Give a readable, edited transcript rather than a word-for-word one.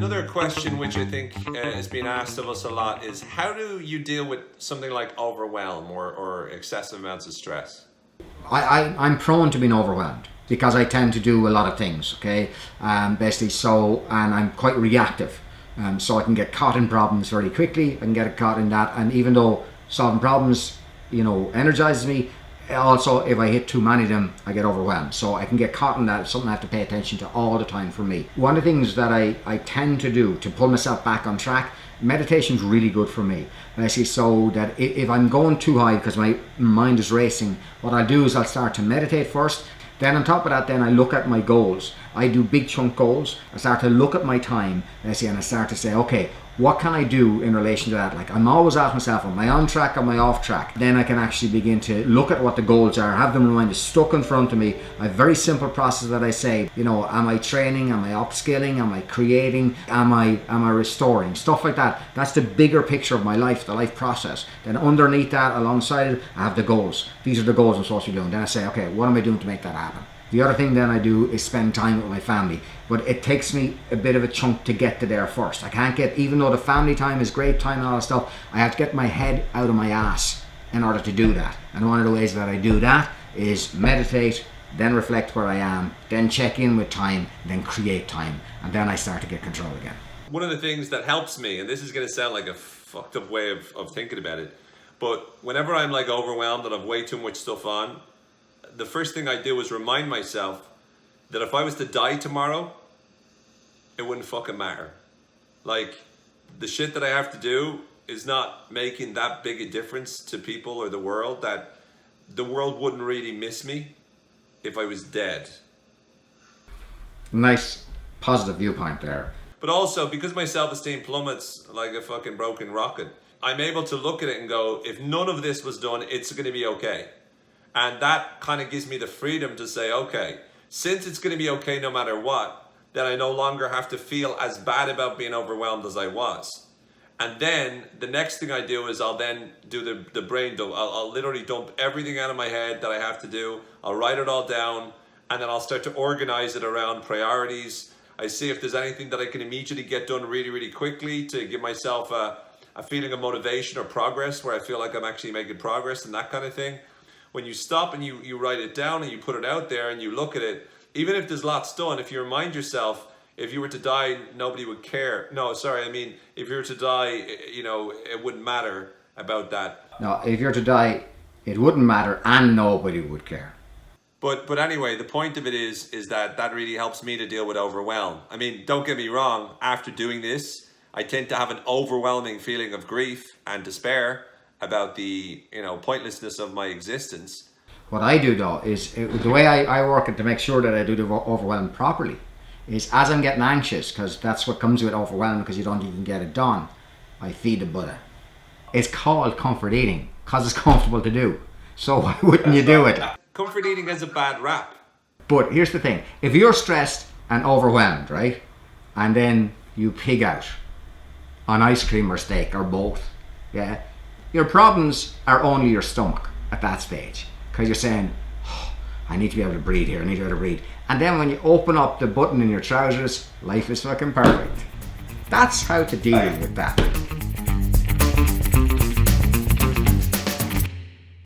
Another question which I think is being asked of us a lot is, how do you deal with something like overwhelm or excessive amounts of stress? I'm prone to being overwhelmed because I tend to do a lot of things, okay? Basically, and I'm quite reactive. So I can get caught in problems very quickly. I can get caught in that. And even though solving problems, energizes me, also if I hit too many of them, I get overwhelmed. So I can get caught in that. It's something I have to pay attention to all the time for me. One of the things that I tend to do to pull myself back on track, meditation's really good for me. Actually, so that if I'm going too high because my mind is racing, what I'll do is I'll start to meditate first. Then on top of that, then I look at my goals. I do big chunk goals. I start to look at my time, and I start to say, okay, what can I do in relation to that? Like, I'm always asking myself, am I on track, am I off track? Then I can actually begin to look at what the goals are, have them reminded stuck in front of me. A very simple process that I say, am I training, am I upskilling, am I creating, am I restoring? Stuff like that. That's the bigger picture of my life, the life process. Then underneath that, alongside it, I have the goals. These are the goals I'm supposed to be doing. Then I say, okay, what am I doing to make that happen? The other thing then I do is spend time with my family, but it takes me a bit of a chunk to get to there first. I can't even though the family time is great time and all that stuff, I have to get my head out of my ass in order to do that. And one of the ways that I do that is meditate, then reflect where I am, then check in with time, then create time, and then I start to get control again. One of the things that helps me, and this is going to sound like a fucked up way of thinking about it, but whenever I'm like overwhelmed and I've way too much stuff on, the first thing I do is remind myself that if I was to die tomorrow, it wouldn't fucking matter. Like, the shit that I have to do is not making that big a difference to people or the world, that the world wouldn't really miss me if I was dead. Nice positive viewpoint there. But also, because my self-esteem plummets like a fucking broken rocket, I'm able to look at it and go, if none of this was done, it's going to be okay. And that kind of gives me the freedom to say, okay, since it's going to be okay no matter what, then I no longer have to feel as bad about being overwhelmed as I was. And then the next thing I do is I'll then do the brain dump. I'll literally dump everything out of my head that I have to do. I'll write it all down, and then I'll start to organize it around priorities. I see if there's anything that I can immediately get done really, really quickly to give myself a feeling of motivation or progress, where I feel like I'm actually making progress and that kind of thing. When you stop and you write it down and you put it out there and you look at it, even if there's lots done, if you remind yourself, if you were to die, nobody would care. No, sorry, I mean, if you were to die, it wouldn't matter about that. No, if you were to die, it wouldn't matter and nobody would care. But anyway, the point of it is that really helps me to deal with overwhelm. I mean, don't get me wrong, after doing this, I tend to have an overwhelming feeling of grief and despair about the pointlessness of my existence. What I do though is the way I work it to make sure that I do the overwhelm properly is, as I'm getting anxious, because that's what comes with overwhelm, because you don't even get it done, I feed the Buddha. It's called comfort eating because it's comfortable to do. So why wouldn't you do it? Comfort eating has a bad rap. But here's the thing: if you're stressed and overwhelmed, right, and then you pig out on ice cream or steak or both, yeah, your problems are only your stomach at that stage, because you're saying, oh, I need to be able to breathe here, I need to be able to breathe. And then when you open up the button in your trousers, life is fucking perfect. That's how to deal with that.